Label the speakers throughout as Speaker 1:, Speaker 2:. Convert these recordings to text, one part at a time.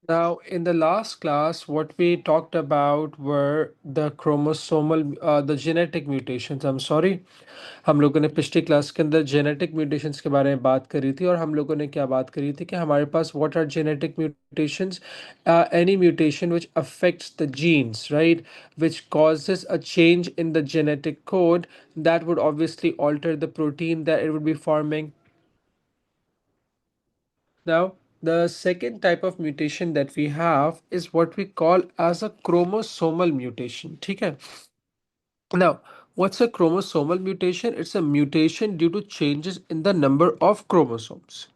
Speaker 1: Now, in the last class, what we talked about were the the genetic mutations. I'm sorry, हम लोगों ने पिछली class के अंदर जेनेटिक म्यूटेशंस के बारे में बात करी थी और हम लोगों ने क्या बात करी थी कि हमारे पास what are genetic mutations, any mutation which affects the genes, right, which causes a change in the genetic code that would obviously alter the protein that it would be forming. Now, the second type of mutation that we have is what we call as a chromosomal mutation. ठीक है? Now, what's a chromosomal mutation? It's a mutation due to changes in the number of chromosomes.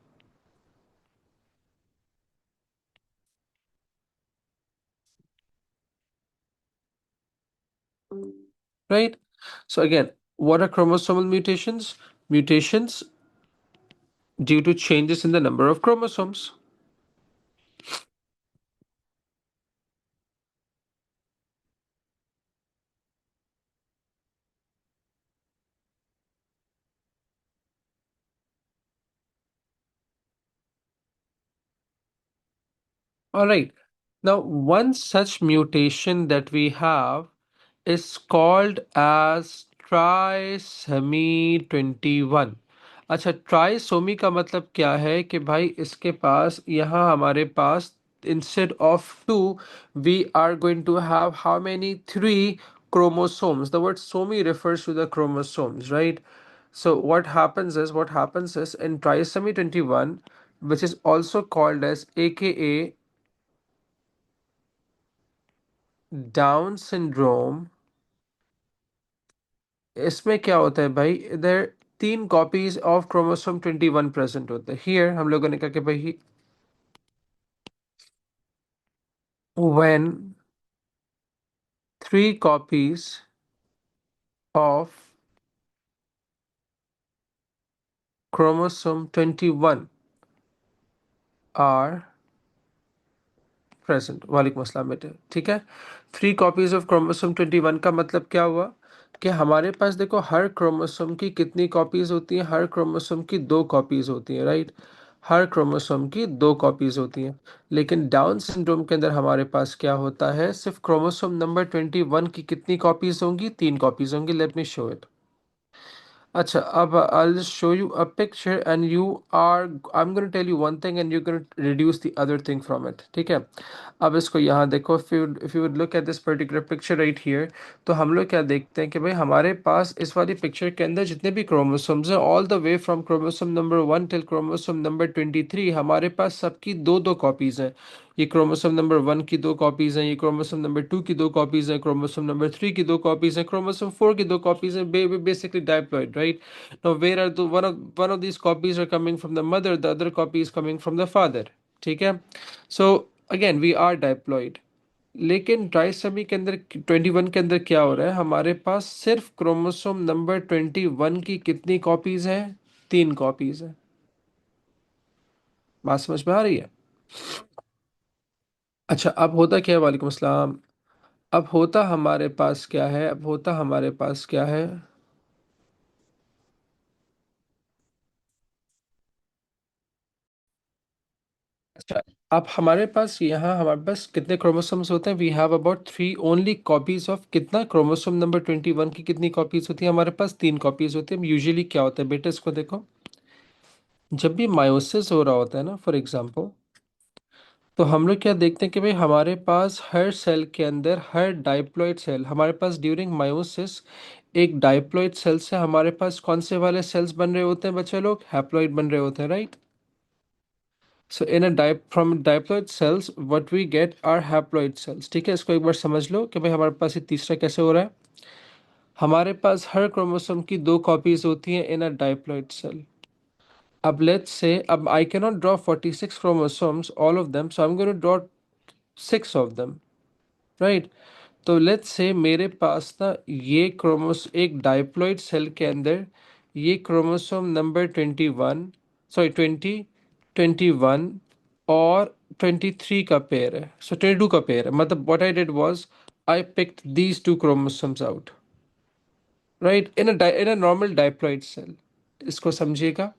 Speaker 1: Right? So again, what are chromosomal mutations? Mutations due to changes in the number of chromosomes. All right. Now, one such mutation that we have is called as ट्राइसमी 21। अच्छा, trisomy का मतलब क्या है कि भाई इसके पास यहाँ हमारे पास instead of two we are going to have how many? Three chromosomes. The word somi refers to the chromosomes, right? So what happens is in trisomy 21, which is also called as aka Down syndrome, इसमें क्या होता है भाई, इधर तीन copies of chromosome 21 present होते हैं। Here हम लोगों ने कहा कि भाई when three copies of chromosome 21 are present. वालेकुम अस्सलाम बेटे। ठीक है, थ्री कॉपीज ऑफ क्रोमोसोम 21 का मतलब क्या हुआ कि हमारे पास देखो हर क्रोमोसोम की कितनी कॉपीज होती हैं? हर क्रोमोसोम की दो कॉपीज होती हैं, राइट? हर क्रोमोसोम की दो कॉपीज होती हैं। लेकिन डाउन सिंड्रोम के अंदर हमारे पास क्या होता है? सिर्फ क्रोमोसोम नंबर 21 की कितनी कॉपीज होंगी? तीन कॉपीज होंगी। Let me show it. अच्छा, अब I'll just show you a picture and I'm going to tell you one thing and you're going to reduce the other thing from it. ठीक है? अब इसको यहाँ देखो, if you would look at this particular picture right here, तो हम लोग क्या देखते हैं कि भाई हमारे पास इस वाली पिक्चर के अंदर जितने भी क्रोमोसोम्स हैं, all the way from chromosome number 1 till chromosome number 23, हमारे पास सबकी दो दो कॉपीज हैं। ये क्रोमोसोम नंबर 1 की दो कॉपीज हैं, ये क्रोमोसोम नंबर 2 की दो कॉपीज हैं, क्रोमोसोम नंबर 3 की दो कॉपीज हैं, क्रोमोसोम 4 की दो कॉपीज हैं। Basically diploid, right? Now where are the one of these copies are coming from the mother, the other copy is coming from the father। ठीक है? So again we are diploid। लेकिन ट्राइसमी के अंदर 21 के अंदर क्या हो रहा है? हमारे पास सिर्फ क्रोमोसोम नंबर 21 की कितनी कॉपीज हैं? तीन कॉपीज है। बात समझ में आ रही है? अच्छा, अब होता क्या है? वालेकुम अस्सलाम। अब होता हमारे पास क्या है? अब होता हमारे पास क्या है? अच्छा, अब हमारे पास यहाँ हमारे पास कितने क्रोमोसोम्स होते हैं? We have about three only copies of कितना? क्रोमोसोम नंबर 21 की कितनी कॉपीज होती है? हमारे पास तीन कॉपीज होती है। यूजुअली क्या होता है बेटा, इसको देखो, जब भी मायोसिस हो रहा होता है ना, फॉर एग्जांपल, तो हम लोग क्या देखते हैं कि भाई हमारे पास हर सेल के अंदर हर डाइप्लॉइड सेल, हमारे पास ड्यूरिंग मायोसिस एक डाइप्लॉइड सेल से हमारे पास कौन से वाले सेल्स बन रहे होते हैं बच्चे लोग? हैप्लॉइड बन रहे होते हैं, right? So in a from diploid cells what we get are haploid cells। ठीक है, इसको एक बार समझ लो कि भाई हमारे पास ये तीसरा कैसे हो रहा है। हमारे पास हर क्रोमोसोम की दो कॉपीज होती हैं इन अ डाइप्लॉइड सेल। अब लेट्स से, अब I can not draw 46 chromosomes all of them, so I'm going to draw six of them, right? तो लेट्स से मेरे पास ना ये क्रोमोस एक डाइप्लॉइड सेल के अंदर ये क्रोमोसोम नंबर 21, सॉरी 21 और 23 का पेयर है। सो 22 का पेयर है। मतलब what I did was I picked these two chromosomes out, right, in a normal diploid cell. इसको समझिएगा।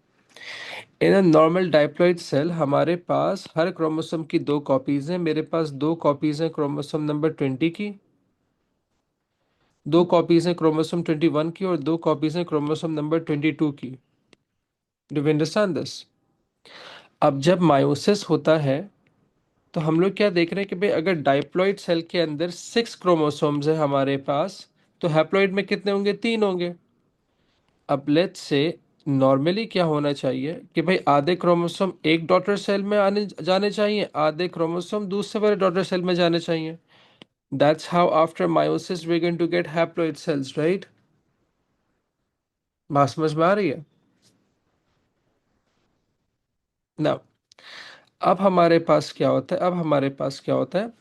Speaker 1: In a normal diploid cell हमारे पास हर क्रोमोसोम की दो कॉपीज हैं। मेरे पास दो कॉपीज हैं क्रोमोसोम नंबर 20 की, दो कॉपीज हैं क्रोमोसोम 21 की, और दो कॉपीज हैं क्रोमोसोम नंबर 22 की। Do you understand this? अब जब मायोसिस होता है तो हम लोग क्या देख रहे हैं कि भाई अगर डाइप्लॉइड सेल के अंदर 6 क्रोमोसोम्स है हमारे पास, तो हैप्लॉइड में कितने होंगे? 3 होंगे। अब लेट्स से नॉर्मली क्या होना चाहिए कि भाई आधे क्रोमोसोम एक डॉटर सेल में आने जाने चाहिए, आधे क्रोमोसोम दूसरे वाले डॉटर सेल में जाने चाहिए। That's how after meiosis we going to get haploid cells, right? बात समझ में आ रही है ना? अब हमारे पास क्या होता है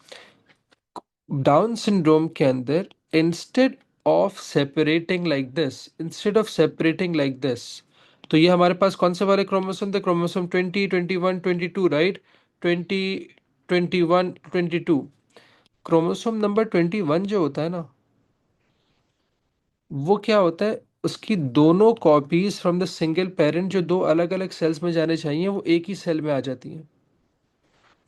Speaker 1: डाउन सिंड्रोम के अंदर? Instead of separating like this, तो ये हमारे पास कौन से वाले क्रोमोसोम थे? Chromosome 20, 21, 22, right? 20, 21, 22। क्रोमोसोम नंबर 21 जो होता है ना, वो क्या होता है, उसकी दोनों copies from the single parent जो दो अलग अलग सेल्स में जाने चाहिए वो एक ही सेल में आ जाती हैं।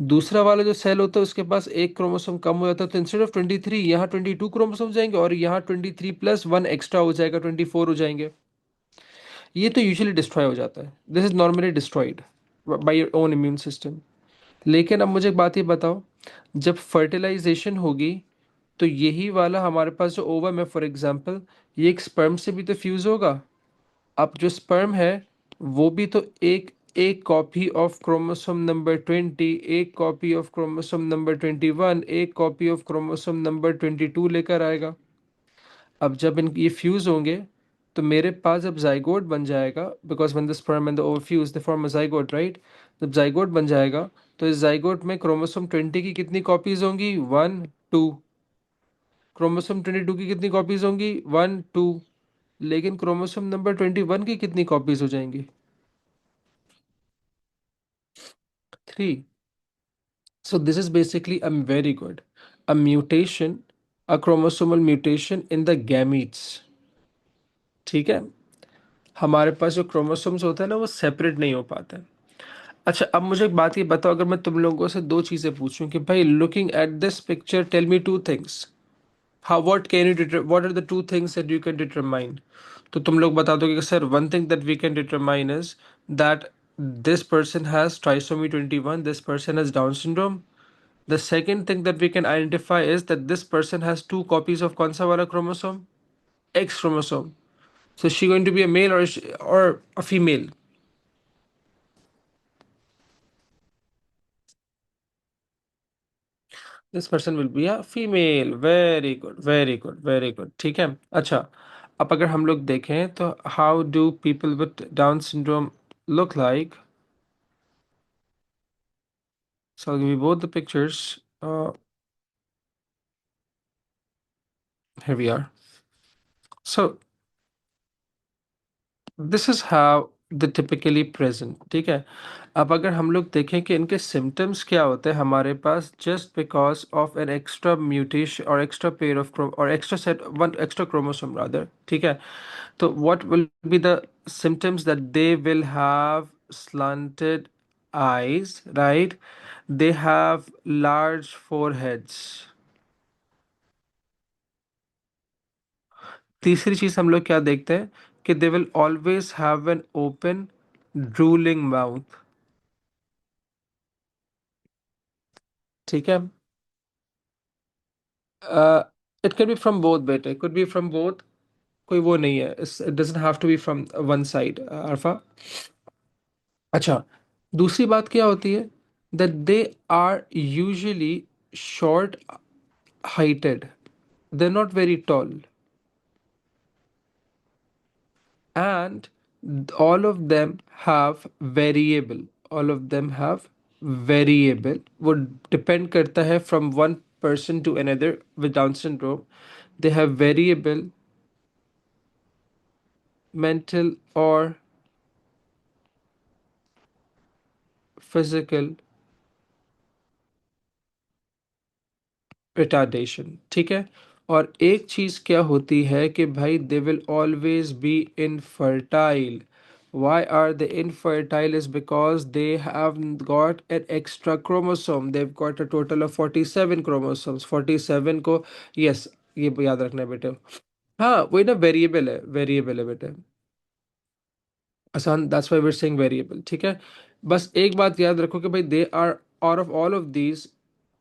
Speaker 1: दूसरा वाला जो सेल होता है उसके पास एक क्रोमोसोम कम हो जाता है, तो इंस्टेड ऑफ 23 यहाँ 22 क्रोमोसोम जाएंगे, और यहाँ 23+1 एक्स्ट्रा हो जाएगा, 24 हो जाएंगे। ये तो यूजुअली डिस्ट्रॉय हो जाता है, this is normally destroyed by your own immune system. लेकिन अब मुझे एक बात ये बताओ, जब फर्टिलाइजेशन होगी तो यही वाला हमारे पास जो ओवम है फॉर एग्जांपल, ये एक स्पर्म से भी तो फ्यूज होगा। अब जो स्पर्म है वो भी तो एक एक कॉपी ऑफ क्रोमोसोम नंबर 20, एक कॉपी ऑफ क्रोमोसोम नंबर 21, एक कॉपी ऑफ क्रोमोसोम नंबर 22 लेकर आएगा। अब जब इन ये फ्यूज होंगे तो मेरे पास जब जाइगोट बन जाएगा, because when the sperm and the ova fuse they form a zygote, right? जब जाइगोट बन जाएगा तो इस जाइगोट में क्रोमोसोम 20 की कितनी कॉपीज होंगी? 1, 2। क्रोमोसोम 22 की कितनी कॉपीज होंगी? 1, 2। लेकिन क्रोमोसोम नंबर 21 की कितनी कॉपीज हो जाएंगी? 3। So this is basically a very good, a mutation, a chromosomal mutation in the gametes. ठीक है? हमारे पास जो क्रोमोसोम्स होता है ना वो सेपरेट नहीं हो पाते हैं। अच्छा, अब मुझे एक बात ये बताओ, अगर मैं तुम लोगों से दो चीजें पूछूं कि भाई looking at this picture tell me two things, how what are the two things that you can determine? तो तुम लोग बता दोगे कि sir one thing that we can determine is that this person has trisomy 21, this person has Down syndrome. The second thing that we can identify is that this person has two copies of कौन सा वाला chromosome? X chromosome. So is she going to be a male or a female? This person will be a female. Very good, very good, very good. ठीक है। अच्छा, अब अगर हम लोग देखें तो how do people with Down syndrome look like? So I'll give you both the pictures. Here we are. So this is how the typically present, ठीक है। अब अगर हम लोग देखें कि इनके सिम्टम्स क्या होते हैं हमारे पास, just because of an extra mutation और एक्स्ट्रा पेयर ऑफ और extra set one extra chromosome rather, ठीक है। तो what will be the symptoms? That they will have slanted eyes, right? They have large foreheads. तीसरी चीज हम लोग क्या देखते हैं कि they will always have an open drooling mouth, ठीक है। It can be from both बेटे, कुड बी फ्रॉम बोथ, कोई वो नहीं है, it doesn't have to be from one side Arfa. अच्छा, दूसरी बात क्या होती है? That they are usually short heighted, they are not very tall, and all of them have variable, all of them have variable, वो depend करता है from one person to another with Down syndrome, they have variable mental or physical retardation, ठीक है। और एक चीज क्या होती है कि भाई दे will always be infertile, Why are they infertile? Is because they have got an extra chromosome. They've got a total of 47 chromosomes. 47 को, yes, ये याद रखना है बेटे. हाँ वही ना, वेरिएबल है बेटे. आसान, that's why we are saying variable. ठीक है. बस एक बात याद रखो कि भाई they are, out of all of these,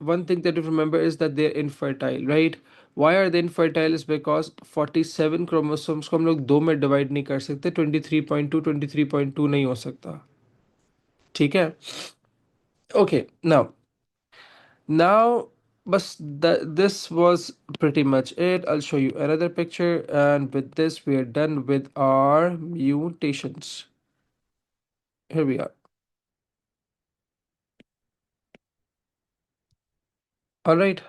Speaker 1: one thing that you remember is that they're infertile, right? Why are they infertile? Is because 47 chromosomes को हम लोग दो में डिवाइड नहीं कर सकते. 23.2 23.2 नहीं हो सकता. ठीक है. Okay, now bas this was pretty much it. I'll show you another picture, and with this we are done with our mutations. Here we are. All right.